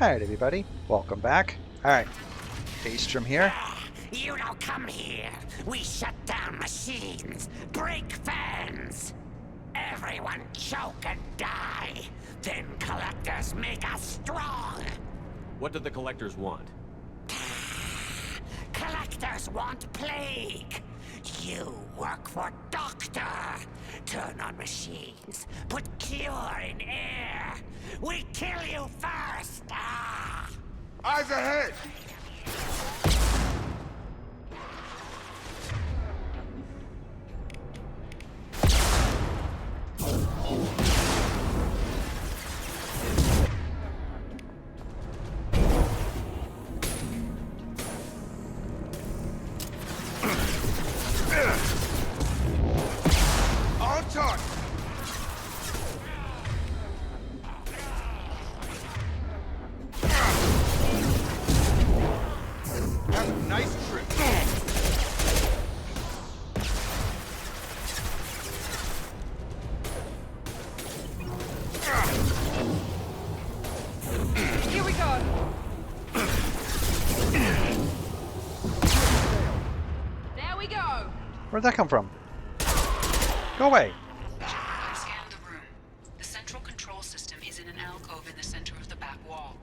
Alright, everybody. Welcome back. Alright. Daystrom here. You don't come here. We shut down machines, break fans. Everyone choke and die. Then collectors make us strong. What do the collectors want? Collectors want plague. You work for Doctor. Turn on machines. Put cure in air. We kill you first. Ah! Eyes ahead! On target! Have a nice trip. Here we go. There we go. Where'd that come from? Go away. I've scanned the room. The central control system is in an alcove in the center of the back wall.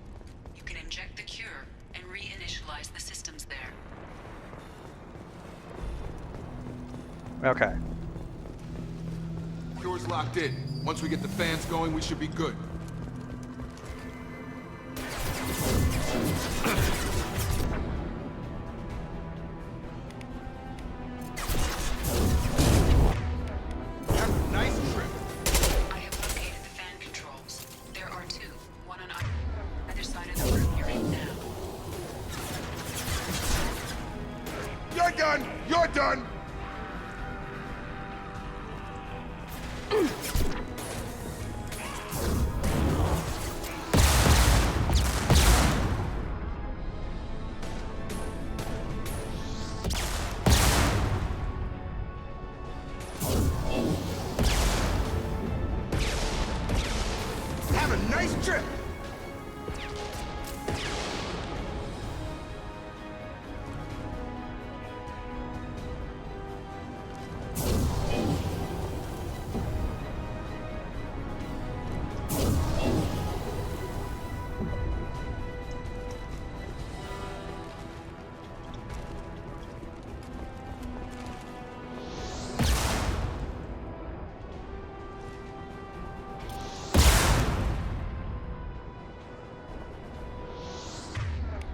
You can inject the cure and reinitialize the systems there. Okay. Door's locked in. Once we get the fans going, we should be good. Have a nice trip. I have located the fan controls. There are two, one on either side of the room you're in now. You're done! You're done! Have a nice trip!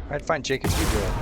I'd find Jacob to do it.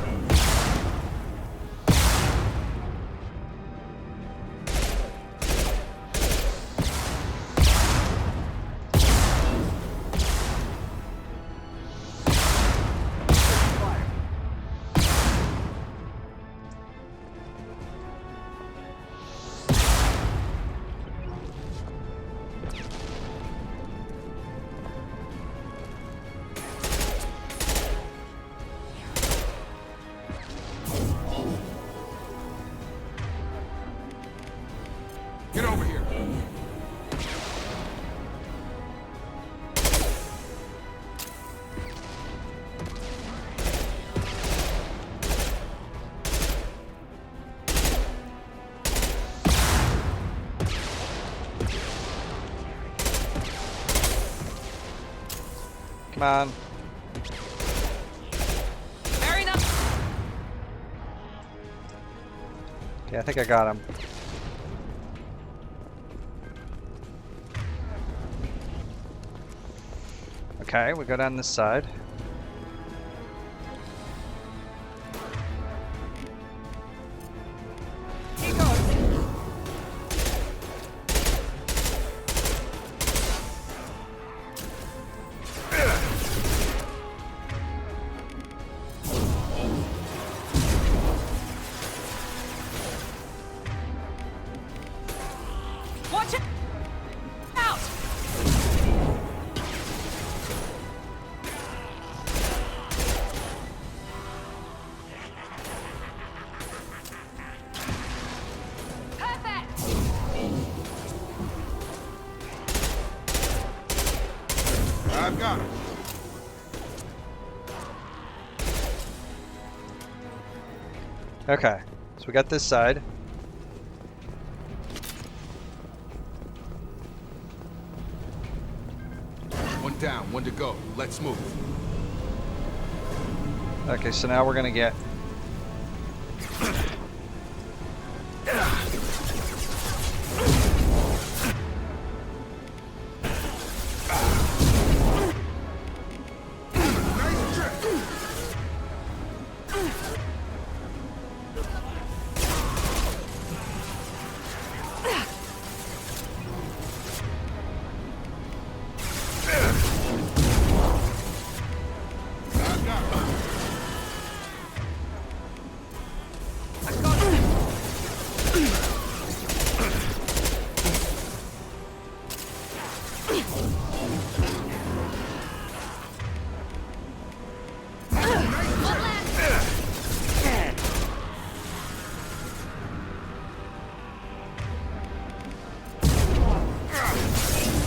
Get over here. Come on. Fair enough. Okay, I think I got him. Okay, we go down this side. Here goes. Watch it out. Okay, so we got this side. One down, one to go. Let's move. Okay, so now we're gonna get. Nice trip.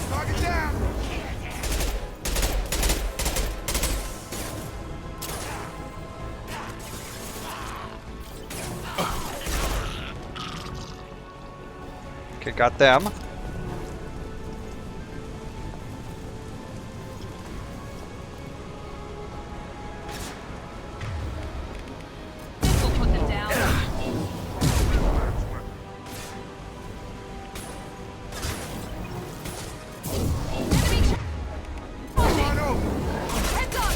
Target down. Okay, got them. We'll put them down. Enemy Come on over. heads up!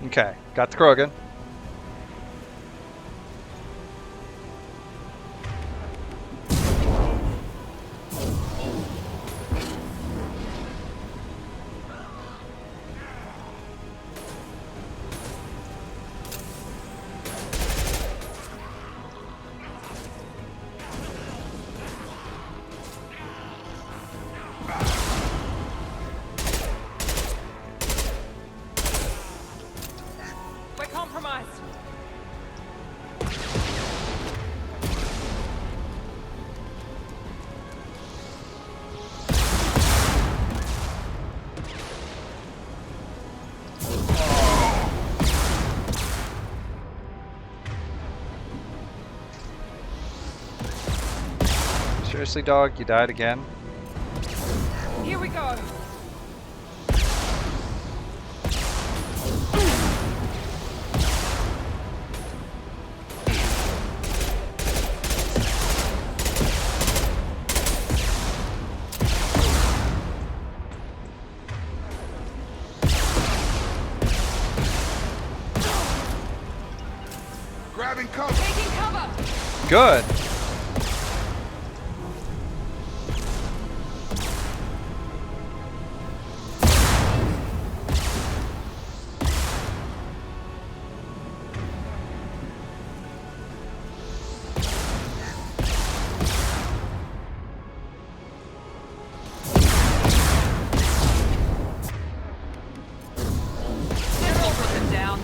Okay, got the Krogan. We're compromised. Seriously, dog, you died again? Here we go. Grabbing cover. Taking cover. Good. We'll put them down.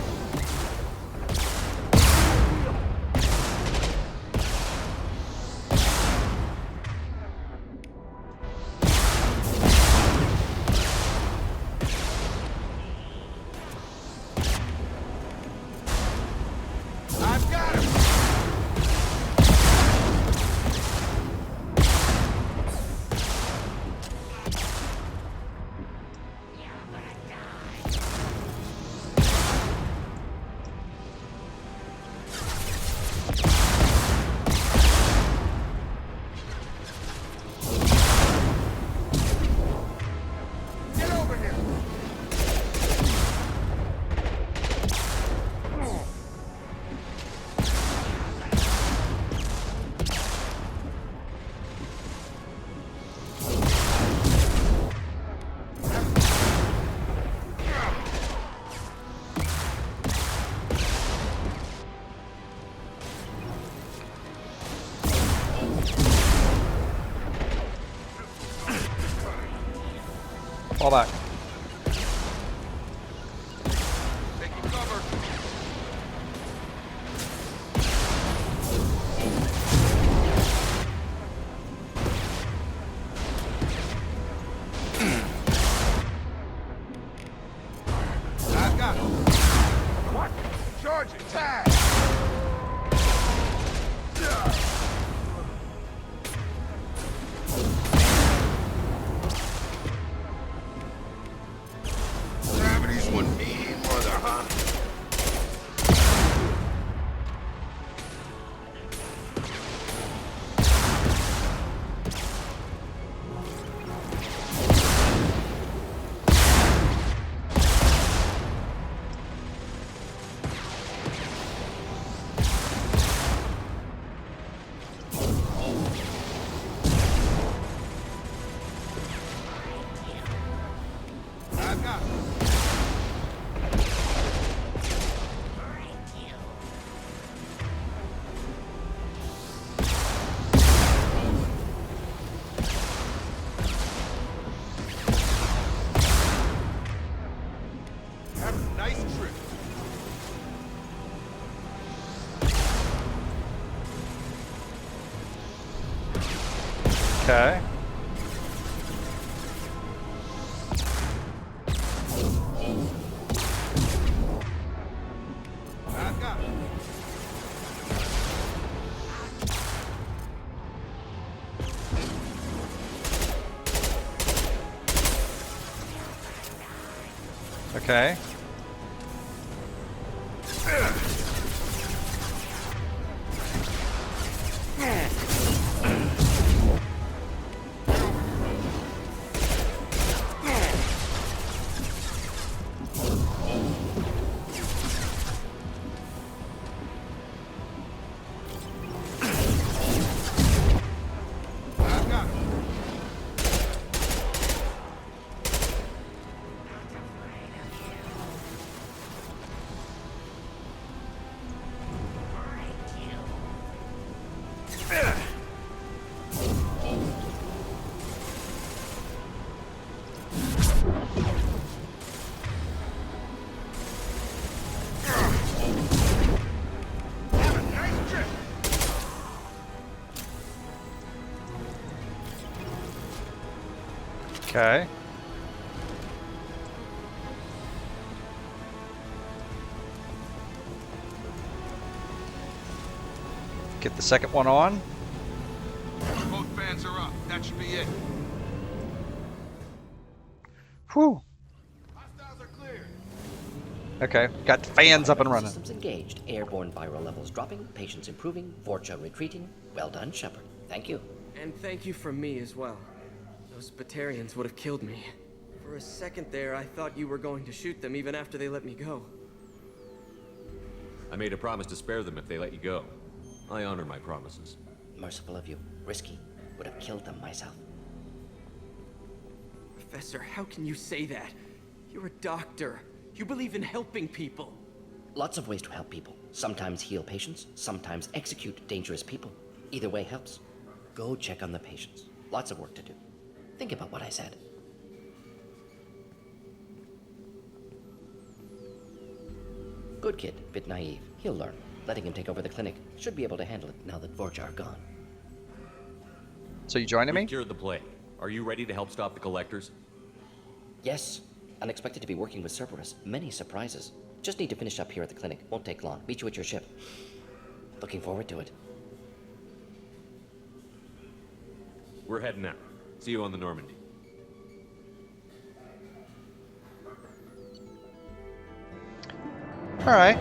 I've got him. Get over here. Fall back. Taking cover. I've got it. Have a nice trip. Okay. I've got it. Okay. I've got it. Have a nice trip. Okay. Get the second one on. Both fans are up. That should be it. Whew. Hostiles are clear. Okay, got the fans up and running. Systems engaged. Airborne viral levels dropping. Patients improving. Vorcha retreating. Well done, Shepard. Thank you. And thank you from me as well. Those Batarians would have killed me. For a second there, I thought you were going to shoot them even after they let me go. I made a promise to spare them if they let you go. I honor my promises. Merciful of you. Risky. Would have killed them myself. Professor, how can you say that? You're a doctor. You believe in helping people. Lots of ways to help people. Sometimes heal patients, sometimes execute dangerous people. Either way helps. Go check on the patients. Lots of work to do. Think about what I said. Good kid, bit naive. He'll learn. Letting him take over the clinic. Should be able to handle it now that Vorcha are gone. So you joining We me? cured the plague. Are you ready to help stop the collectors? Yes. Unexpected to be working with Cerberus. Many surprises. Just need to finish up here at the clinic. Won't take long. Meet you at your ship. Looking forward to it. We're heading out. See you on the Normandy. All right.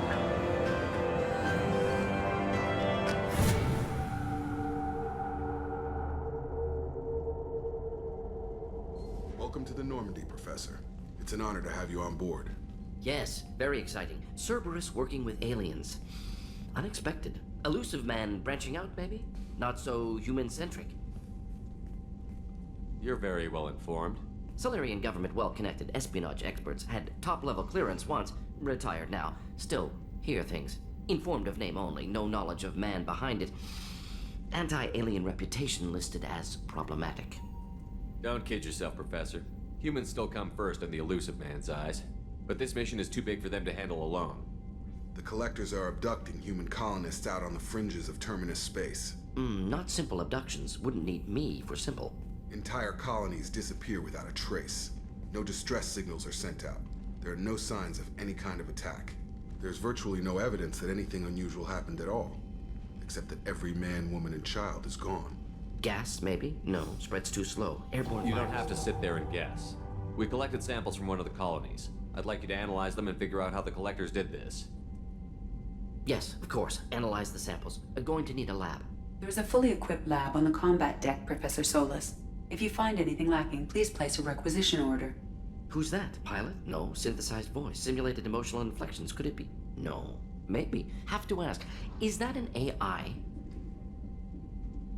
Welcome to the Normandy, Professor. It's an honor to have you on board. Yes, very exciting. Cerberus working with aliens. Unexpected. Elusive man branching out, maybe? Not so human-centric. You're very well informed. Solarian government well-connected espionage experts had top-level clearance once, retired now. Still, hear things. Informed of name only, no knowledge of man behind it. Anti-alien reputation listed as problematic. Don't kid yourself, Professor. Humans still come first in the elusive man's eyes. But this mission is too big for them to handle alone. The Collectors are abducting human colonists out on the fringes of Terminus space. Not simple abductions. Wouldn't need me for simple. Entire colonies disappear without a trace. No distress signals are sent out. There are no signs of any kind of attack. There's virtually no evidence that anything unusual happened at all. Except that every man, woman, and child is gone. Gas, maybe? No, spreads too slow. Airborne You don't virus. have to sit there and guess. We collected samples from one of the colonies. I'd like you to analyze them and figure out how the collectors did this. Yes, of course. Analyze the samples. Going to need a lab. There's a fully equipped lab on the combat deck, Professor Solus. If you find anything lacking, please place a requisition order. Who's that? Pilot? No. Synthesized voice. Simulated emotional inflections. Could it be? No. Maybe. Have to ask. Is that an AI?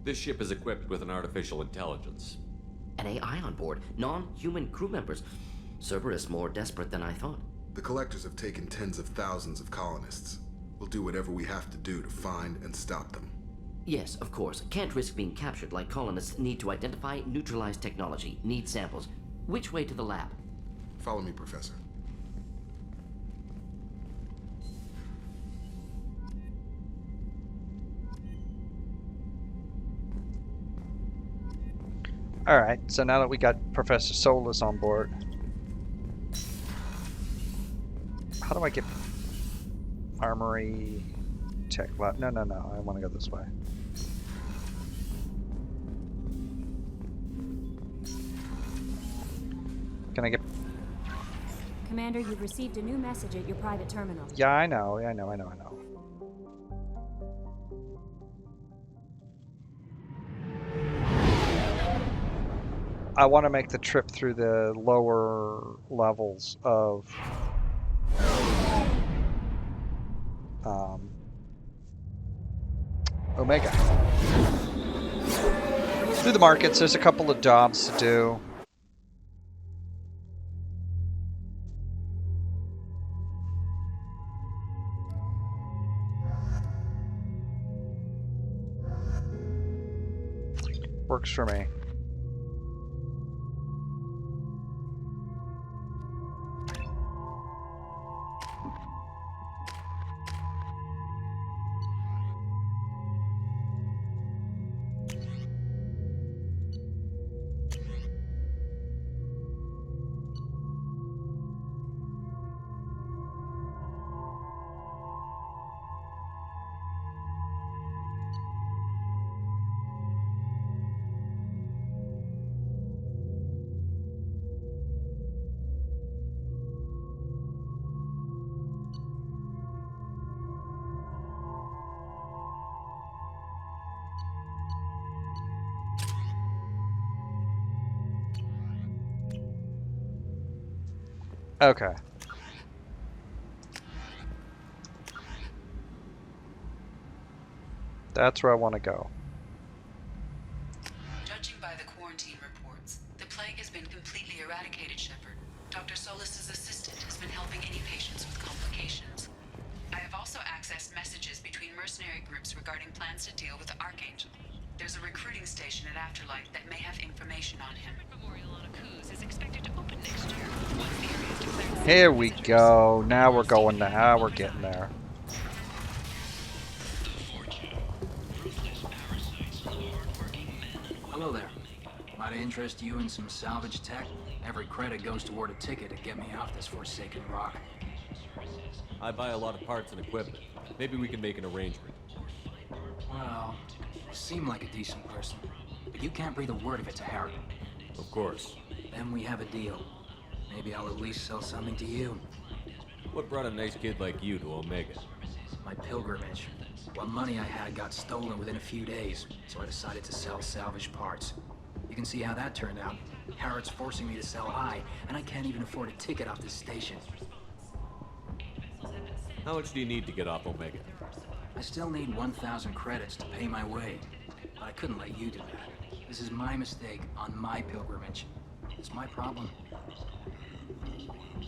This ship is equipped with an artificial intelligence. An AI on board? Non-human crew members? Cerberus more desperate than I thought. The Collectors have taken tens of thousands of colonists. We'll do whatever we have to do to find and stop them. Yes, of course. Can't risk being captured like colonists need to identify, neutralize technology, need samples. Which way to the lab? Follow me, Professor. Alright, so now that we got Professor Solus on board, how do I get armory tech lab? No, I want to go this way. Can I get... Commander, you've received a new message at your private terminal. Yeah, I know. I want to make the trip through the lower levels of Omega. Through the markets, there's a couple of jobs to do. Works for me. Okay. That's where I want to go. Judging by the quarantine reports, the plague has been completely eradicated, Shepard. Dr. Solus's assistant has been helping any patients with complications. I have also accessed messages between mercenary groups regarding plans to deal with the Archangel. There's a recruiting station at Afterlife that may have information on him. Memorial on Akuz is expected to open next year. Once the area is declared. Here we go. Now we're going there. Now we're getting there. Hello there. Might I interest you in some salvage tech? Every credit goes toward a ticket to get me off this forsaken rock. I buy a lot of parts and equipment. Maybe we can make an arrangement. Well, you seem like a decent person, but you can't breathe a word of it to Harry. Of course. Then we have a deal. Maybe I'll at least sell something to you. What brought a nice kid like you to Omega? My pilgrimage. What money I had got stolen within a few days, so I decided to sell salvage parts. You can see how that turned out. Harrod's forcing me to sell high, and I can't even afford a ticket off this station. How much do you need to get off Omega? I still need 1,000 credits to pay my way, but I couldn't let you do that. This is my mistake on my pilgrimage. It's my problem.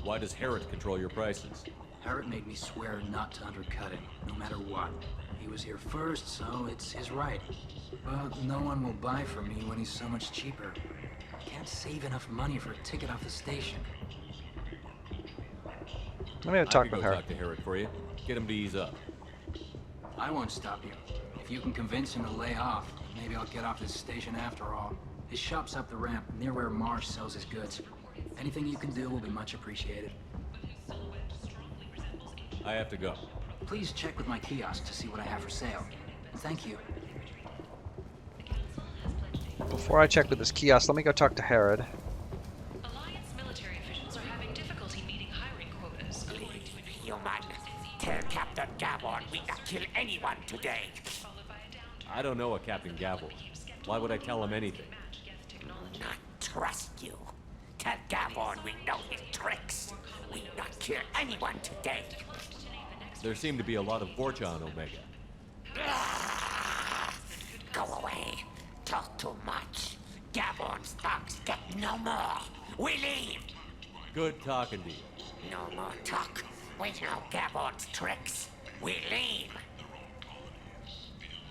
Why does Herod control your prices? Herod made me swear not to undercut him, no matter what. He was here first, so it's his right. But no one will buy from me when he's so much cheaper. I can't save enough money for a ticket off the station. Let me talk with I could go her. talk to Herod for you. Get him to ease up. I won't stop you. If you can convince him to lay off, maybe I'll get off this station after all. His shop's up the ramp, near where Marsh sells his goods. Anything you can do will be much appreciated. I have to go. Please check with my kiosk to see what I have for sale. And thank you. Before I check with this kiosk, let me go talk to Herod. Alliance military officials are having difficulty meeting hiring quotas. Human, tell Captain Gavon we not kill anyone today. I don't know a Captain Gavel. Why would I tell him anything? Not trust you. Tell Gavon we know his tricks. We not kill anyone today. There seem to be a lot of Vorcha on Omega. Go away. Talk too much. Gavon's thugs get no more. We leave. Good talking to you. No more talk. We know Gabon's tricks. We leave.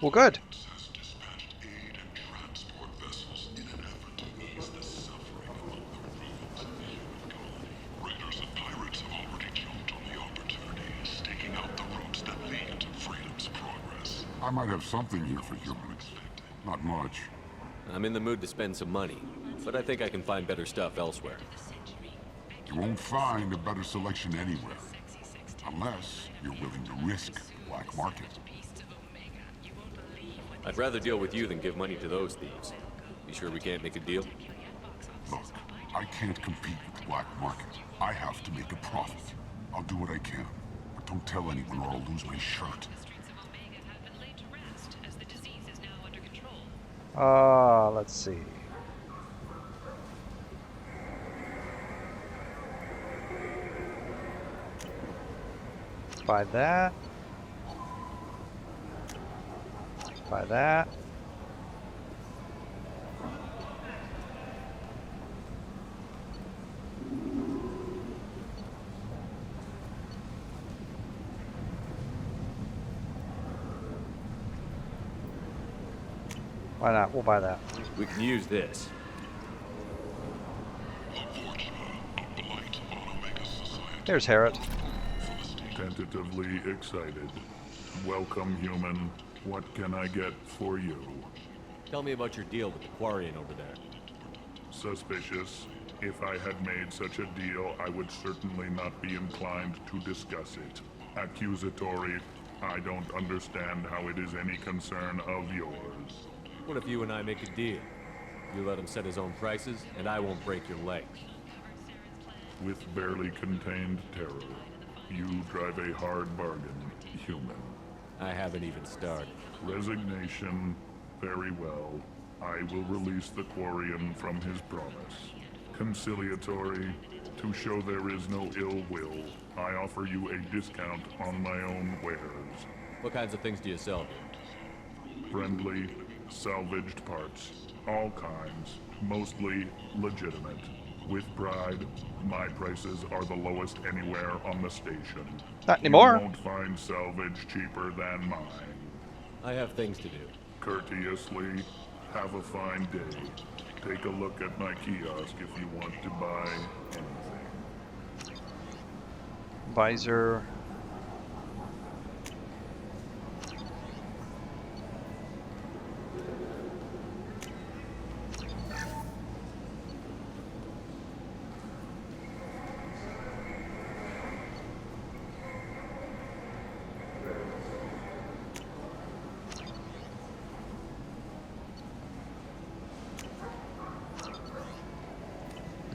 Well, good. Raiders and pirates have already jumped on the opportunity, staking out the roads that lead to freedom's progress. I might have something here for humans. Not much. I'm in the mood to spend some money, but I think I can find better stuff elsewhere. You won't find a better selection anywhere. Unless you're willing to risk black market. I'd rather deal with you than give money to those thieves. You sure we can't make a deal? Look, I can't compete with the black market. I have to make a profit. I'll do what I can, but don't tell anyone or I'll lose my shirt. Let's see. Buy that. Buy that. Why not? We'll buy that. We can use this. Here's Harriet. Tentatively excited. Welcome, human. What can I get for you? Tell me about your deal with the Quarian over there. Suspicious. If I had made such a deal, I would certainly not be inclined to discuss it. Accusatory. I don't understand how it is any concern of yours. What if you and I make a deal? You let him set his own prices, and I won't break your leg. With barely contained terror, you drive a hard bargain, human. I haven't even started. Resignation. Very well. I will release the Quarian from his promise. Conciliatory. To show there is no ill will, I offer you a discount on my own wares. What kinds of things do you sell here? Friendly, salvaged parts. All kinds. Mostly legitimate. With pride, my prices are the lowest anywhere on the station. Not anymore. You won't find salvage cheaper than mine. I have things to do. Courteously, have a fine day. Take a look at my kiosk if you want to buy anything. Visor.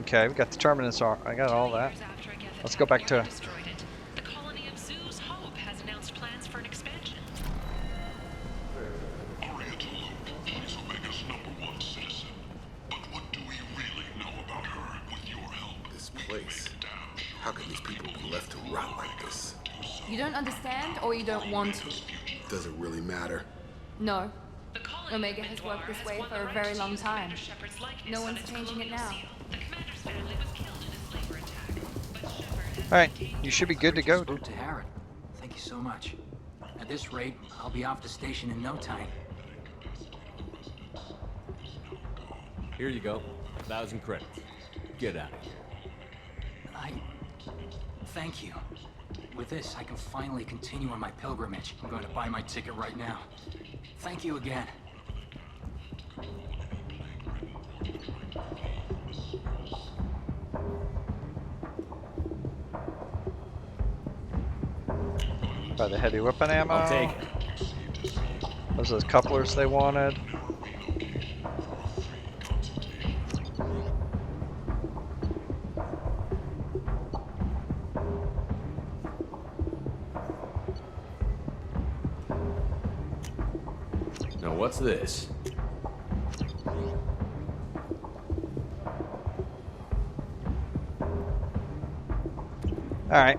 Okay, we got the terminus. I got all that. Let's go back to. The colony of Zoo's Hope has announced plans for an expansion. Aria is Omega's #1 citizen. But what do we really know about her with your help? This place. How can these people be left to rot like this? You don't understand, or you don't want to? Does it really matter? No. Omega has worked this way for a very long time. No one's changing it now. Alright, you should be good to go, dude. To Harriet. Thank you so much. At this rate, I'll be off the station in no time. Here you go. 1,000 credits. Get out of here. Thank you. With this, I can finally continue on my pilgrimage. I'm going to buy my ticket right now. Thank you again. Buy the heavy weapon ammo. I'll take it. Those are the couplers they wanted. Now what's this? All right.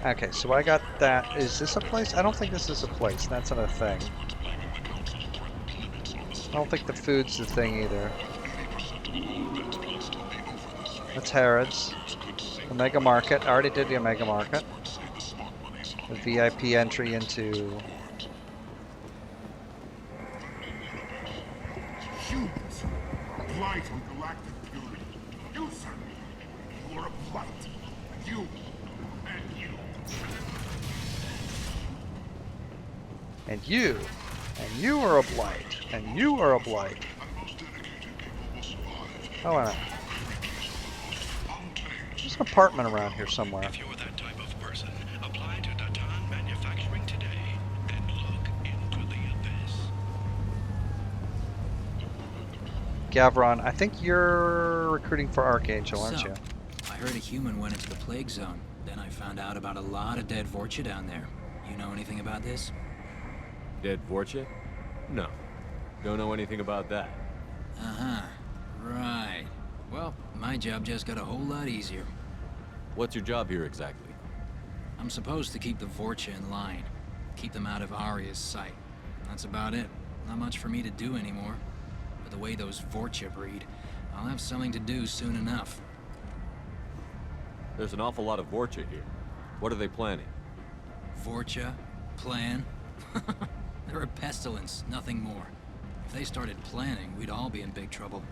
Okay, so I got that. Is this a place? I don't think this is a place. That's not a thing. I don't think the food's the thing either. That's Harrods. Omega Market. I already did the Omega Market. The VIP entry into... Humans, a blight on galactic purity. You, sir, you are a blight. You and you. And you. And you are a blight. And you are a blight. Oh, I know. There's an apartment around here somewhere. If you're that type of person, apply to Datan Manufacturing today and look into the abyss. Gavron, I think you're recruiting for Archangel, aren't you? I heard a human went into the plague zone. Then I found out about a lot of dead Vorcha down there. You know anything about this? Dead Vorcha? No. Don't know anything about that. Uh-huh. Right. Well, my job just got a whole lot easier. What's your job here exactly? I'm supposed to keep the Vorcha in line. Keep them out of Aria's sight. That's about it. Not much for me to do anymore. But the way those Vorcha breed, I'll have something to do soon enough. There's an awful lot of Vorcha here. What are they planning? Vorcha? Plan? They're a pestilence, nothing more. If they started planning, we'd all be in big trouble.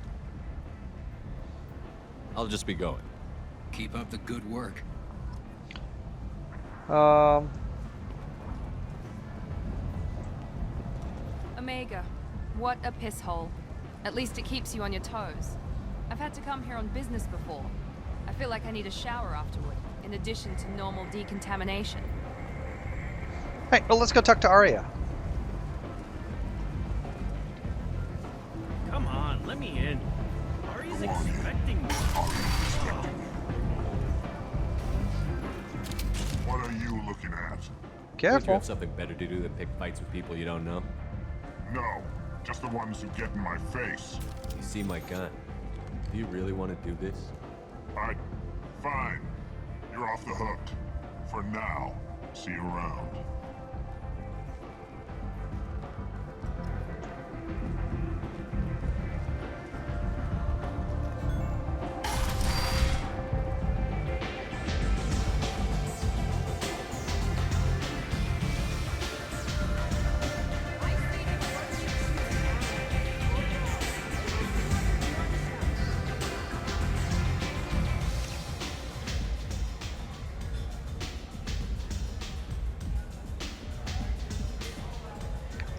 I'll just be going. Keep up the good work. Omega, what a piss hole. At least it keeps you on your toes. I've had to come here on business before. I feel like I need a shower afterward, in addition to normal decontamination. Hey, well, let's go talk to Aria. Come on, let me in. Aria's expecting me. What are you looking at? Careful. Don't you have something better to do than pick fights with people you don't know? No, just the ones who get in my face. You see my gun. Do you really want to do this? Fine. You're off the hook. For now. See you around.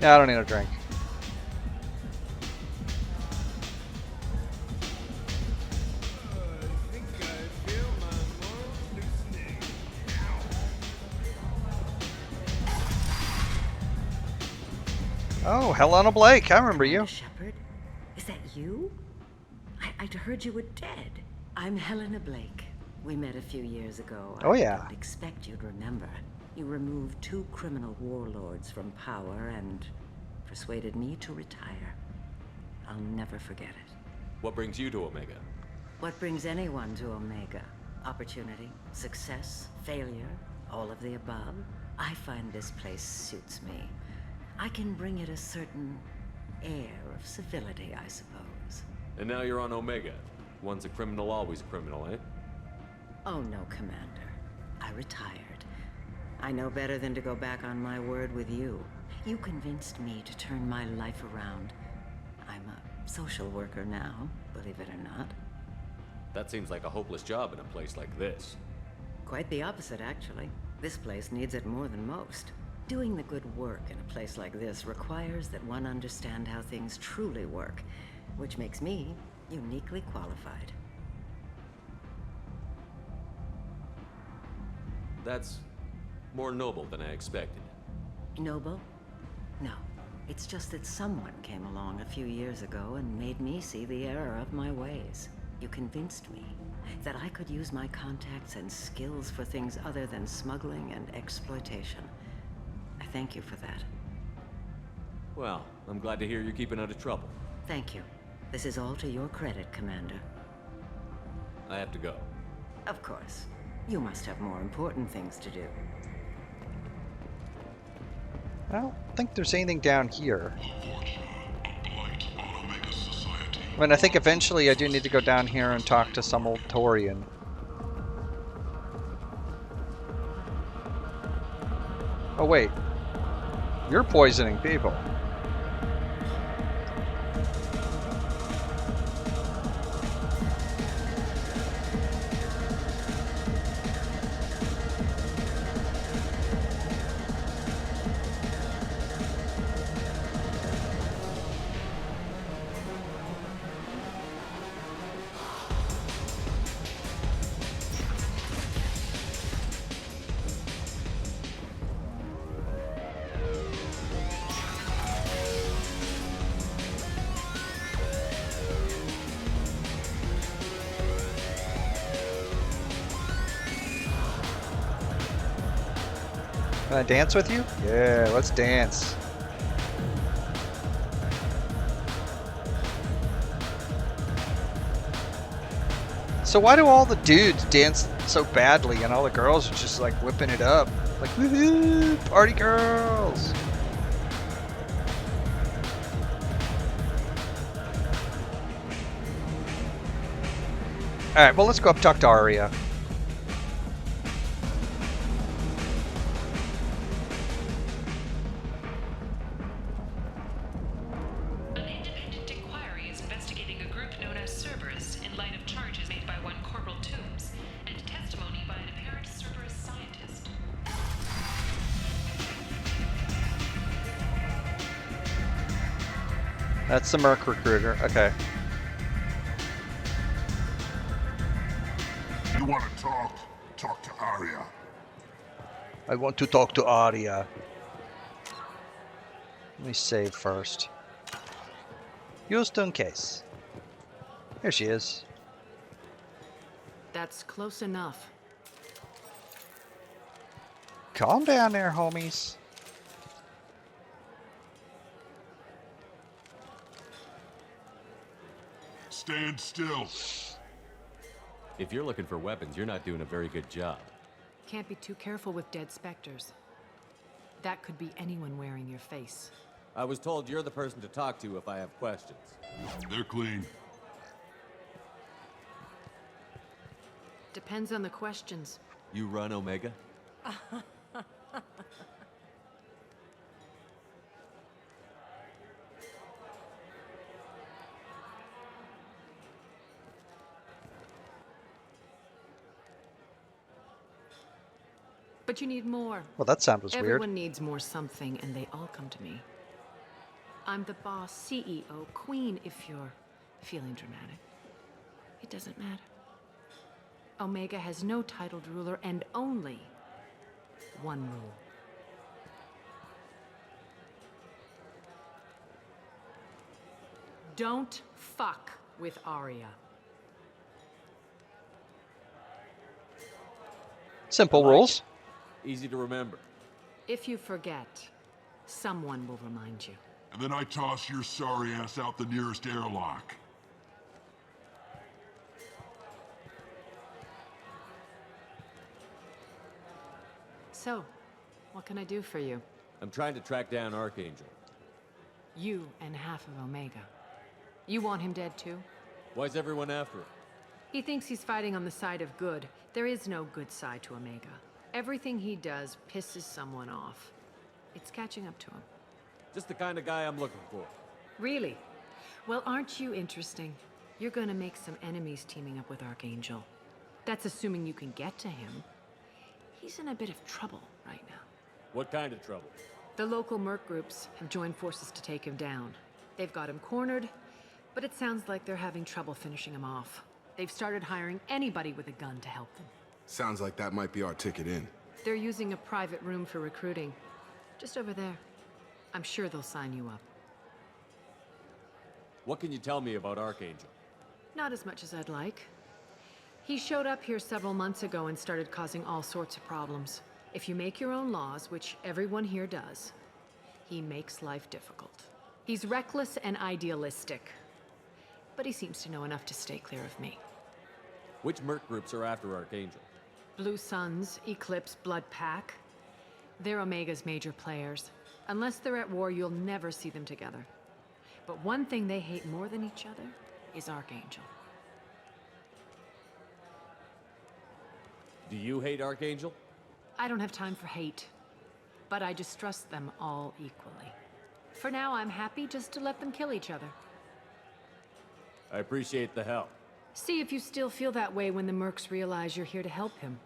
Yeah, I don't need a drink. Oh, Helena Blake, I remember you. Shepard? Is that you? I'd heard you were dead. I'm Helena Blake. We met a few years ago. Oh, yeah. I don't expect you'd remember. You removed 2 criminal warlords from power and persuaded me to retire. I'll never forget it. What brings you to Omega? What brings anyone to Omega? Opportunity, success, failure, all of the above. I find this place suits me. I can bring it a certain air of civility, I suppose. And now you're on Omega. Once a criminal, always a criminal, eh? Oh no, Commander. I retired. I know better than to go back on my word with you. You convinced me to turn my life around. I'm a social worker now, believe it or not. That seems like a hopeless job in a place like this. Quite the opposite, actually. This place needs it more than most. Doing the good work in a place like this requires that one understand how things truly work, which makes me uniquely qualified. That's more noble than I expected. Noble? No. It's just that someone came along a few years ago and made me see the error of my ways. You convinced me that I could use my contacts and skills for things other than smuggling and exploitation. I thank you for that. Well, I'm glad to hear you're keeping out of trouble. Thank you. This is all to your credit, Commander. I have to go. Of course. You must have more important things to do. I don't think there's anything down here. I mean, I think eventually I do need to go down here and talk to some old Taurian. Oh wait, you're poisoning people. Can I dance with you? Yeah, let's dance. So why do all the dudes dance so badly and all the girls are just like whipping it up? Like, woohoo, party girls! Alright, well let's go up talk to Aria. That's the Merc recruiter. Okay. You want to talk? Talk to Aria. I want to talk to Aria. Let me save first. Just in case. Here she is. That's close enough. Calm down there, homies. Stand still. If you're looking for weapons, you're not doing a very good job. Can't be too careful with dead specters. That could be anyone wearing your face. I was told you're the person to talk to if I have questions. They're clean. Depends on the questions. You run Omega? But you need more. Well, that sound was weird. Everyone needs more something, and they all come to me. I'm the boss, CEO, queen, if you're feeling dramatic. It doesn't matter. Omega has no titled ruler and only one rule. Don't fuck with Aria. Simple rules. Easy to remember. If you forget, someone will remind you. And then I toss your sorry ass out the nearest airlock. So, what can I do for you? I'm trying to track down Archangel. You and half of Omega. You want him dead too? Why's everyone after him? He thinks he's fighting on the side of good. There is no good side to Omega. Everything he does pisses someone off. It's catching up to him. Just the kind of guy I'm looking for. Really? Well, aren't you interesting? You're gonna make some enemies teaming up with Archangel. That's assuming you can get to him. He's in a bit of trouble right now. What kind of trouble? The local merc groups have joined forces to take him down. They've got him cornered, but it sounds like they're having trouble finishing him off. They've started hiring anybody with a gun to help them. Sounds like that might be our ticket in. They're using a private room for recruiting. Just over there. I'm sure they'll sign you up. What can you tell me about Archangel? Not as much as I'd like. He showed up here several months ago and started causing all sorts of problems. If you make your own laws, which everyone here does, he makes life difficult. He's reckless and idealistic. But he seems to know enough to stay clear of me. Which merc groups are after Archangel? Blue Suns, Eclipse, Blood Pack. They're Omega's major players. Unless they're at war, you'll never see them together. But one thing they hate more than each other is Archangel. Do you hate Archangel? I don't have time for hate, but I distrust them all equally. For now, I'm happy just to let them kill each other. I appreciate the help. See if you still feel that way when the Mercs realize you're here to help him.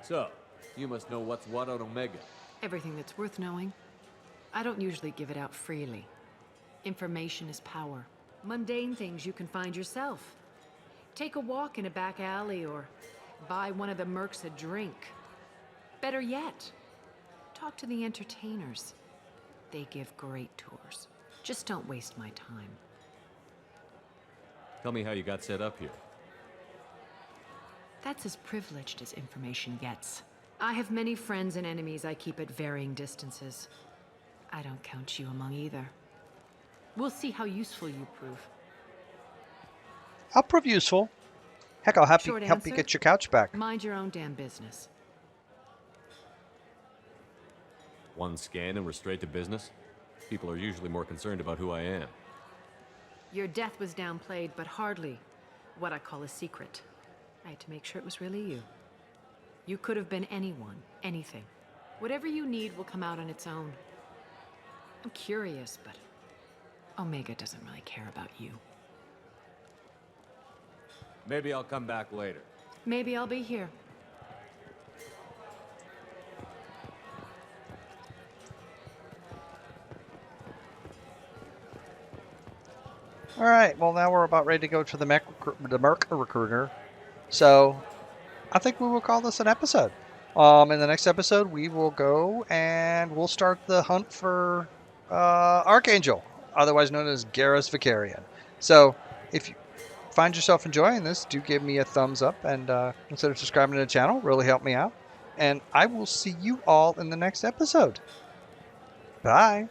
So, you must know what's what on Omega. Everything that's worth knowing. I don't usually give it out freely. Information is power. Mundane things you can find yourself. Take a walk in a back alley or buy one of the Mercs a drink. Better yet, talk to the entertainers. They give great tours. Just don't waste my time. Tell me how you got set up here. That's as privileged as information gets. I have many friends and enemies I keep at varying distances. I don't count you among either. We'll see how useful you prove. I'll prove useful. Heck, I'll help you Short answer, get your couch back. Mind your own damn business. One scan and we're straight to business? People are usually more concerned about who I am. Your death was downplayed, but hardly what I call a secret. I had to make sure it was really you. You could have been anyone, anything. Whatever you need will come out on its own. I'm curious, but Omega doesn't really care about you. Maybe I'll come back later. Maybe I'll be here. All right, well, now we're about ready to go to the Merc recruiter. So I think we will call this an episode. In the next episode, we will go and we'll start the hunt for Archangel, otherwise known as Garrus Vicarian. So if you find yourself enjoying this, do give me a thumbs up and consider subscribing to the channel. Really help me out. And I will see you all in the next episode. Bye.